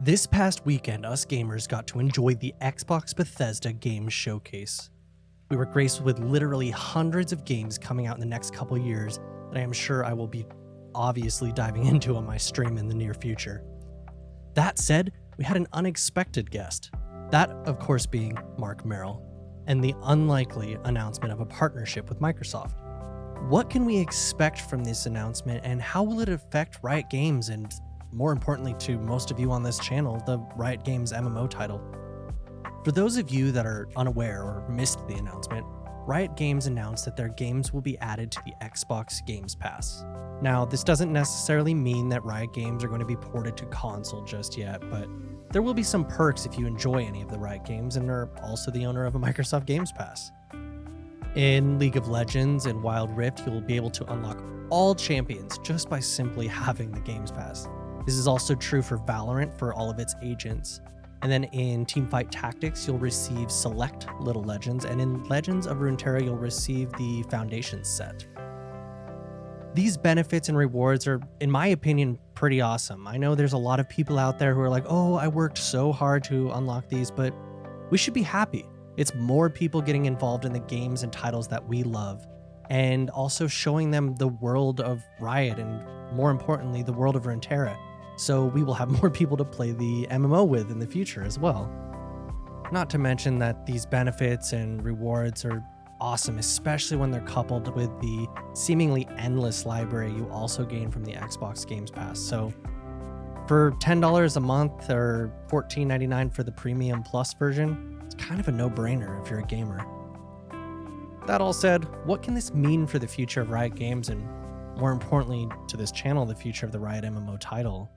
This past weekend, us gamers got to enjoy the Xbox Bethesda Games Showcase. We were graced with literally hundreds of games coming out in the next couple years that I am sure I will be obviously diving into on my stream in the near future. That said, we had an unexpected guest, that of course being Mark Merrill, and the unlikely announcement of a partnership with Microsoft. What can we expect from this announcement, and how will it affect Riot Games and, more importantly to most of you on this channel, the Riot Games MMO title? For those of you that are unaware or missed the announcement, Riot Games announced that their games will be added to the Xbox Games Pass. Now, this doesn't necessarily mean that Riot Games are going to be ported to console just yet, but there will be some perks if you enjoy any of the Riot games and are also the owner of a Microsoft Games Pass. In League of Legends and Wild Rift, you'll be able to unlock all champions just by simply having the Games Pass. This is also true for Valorant for all of its agents. And then in Teamfight Tactics, you'll receive select Little Legends, and in Legends of Runeterra, you'll receive the Foundations set. These benefits and rewards are, in my opinion, pretty awesome. I know there's a lot of people out there who are like, oh, I worked so hard to unlock these, but we should be happy. It's more people getting involved in the games and titles that we love, and also showing them the world of Riot and, more importantly, the world of Runeterra. So we will have more people to play the MMO with in the future as well. Not to mention that these benefits and rewards are awesome, especially when they're coupled with the seemingly endless library you also gain from the Xbox Games Pass. So for $10 a month or $14.99 for the Premium Plus version, it's kind of a no-brainer if you're a gamer. That all said, what can this mean for the future of Riot Games and, more importantly to this channel, the future of the Riot MMO title?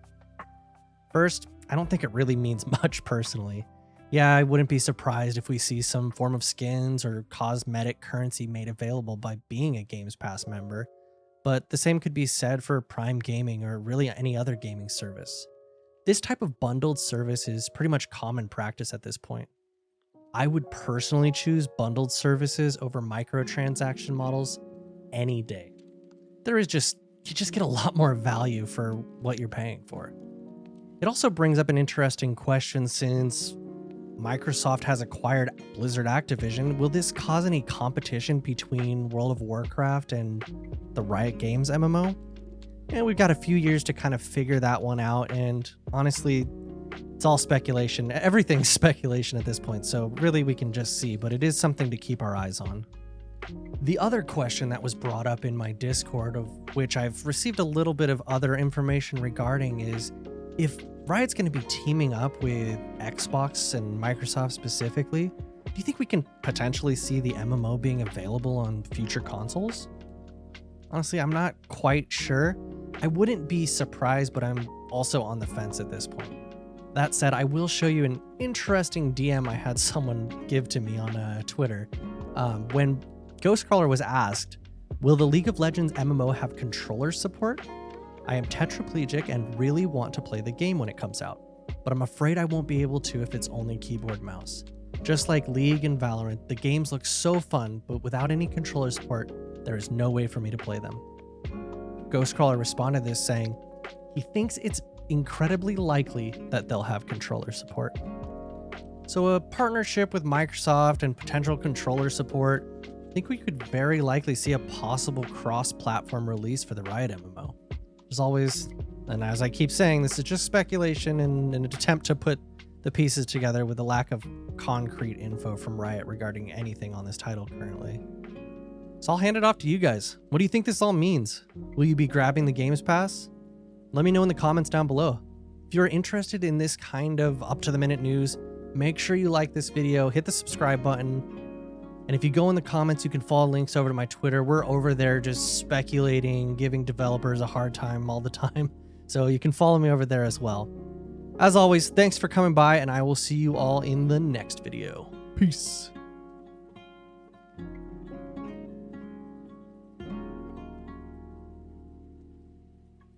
First, I don't think it really means much personally. Yeah, I wouldn't be surprised if we see some form of skins or cosmetic currency made available by being a Games Pass member, but the same could be said for Prime Gaming or really any other gaming service. This type of bundled service is pretty much common practice at this point. I would personally choose bundled services over microtransaction models any day. You just get a lot more value for what you're paying for. It also brings up an interesting question since Microsoft has acquired Blizzard Activision. Will this cause any competition between World of Warcraft and the Riot Games MMO? And we've got a few years to kind of figure that one out, and honestly, it's all speculation. Everything's speculation at this point, so really we can just see, but it is something to keep our eyes on. The other question that was brought up in my Discord, of which I've received a little bit of other information regarding, is if Riot's going to be teaming up with Xbox and Microsoft specifically, do you think we can potentially see the MMO being available on future consoles? Honestly, I'm not quite sure. I wouldn't be surprised, but I'm also on the fence at this point. That said, I will show you an interesting DM I had someone give to me on Twitter. When Ghostcrawler was asked, will the League of Legends MMO have controller support? I am tetraplegic and really want to play the game when it comes out, but I'm afraid I won't be able to if it's only keyboard mouse. Just like League and Valorant, the games look so fun, but without any controller support, there is no way for me to play them. Ghostcrawler responded to this saying, he thinks it's incredibly likely that they'll have controller support. So a partnership with Microsoft and potential controller support, I think we could very likely see a possible cross-platform release for the Riot MMO. There's always, and as I keep saying, this is just speculation and an attempt to put the pieces together with a lack of concrete info from Riot regarding anything on this title currently. So I'll hand it off to you guys. What do you think this all means? Will you be grabbing the Games Pass? Let me know in the comments down below. If you're interested in this kind of up-to-the-minute news, make sure you like this video, hit the subscribe button, and if you go in the comments, you can follow links over to my Twitter. We're over there just speculating, giving developers a hard time all the time. So you can follow me over there as well. As always, thanks for coming by, and I will see you all in the next video. Peace.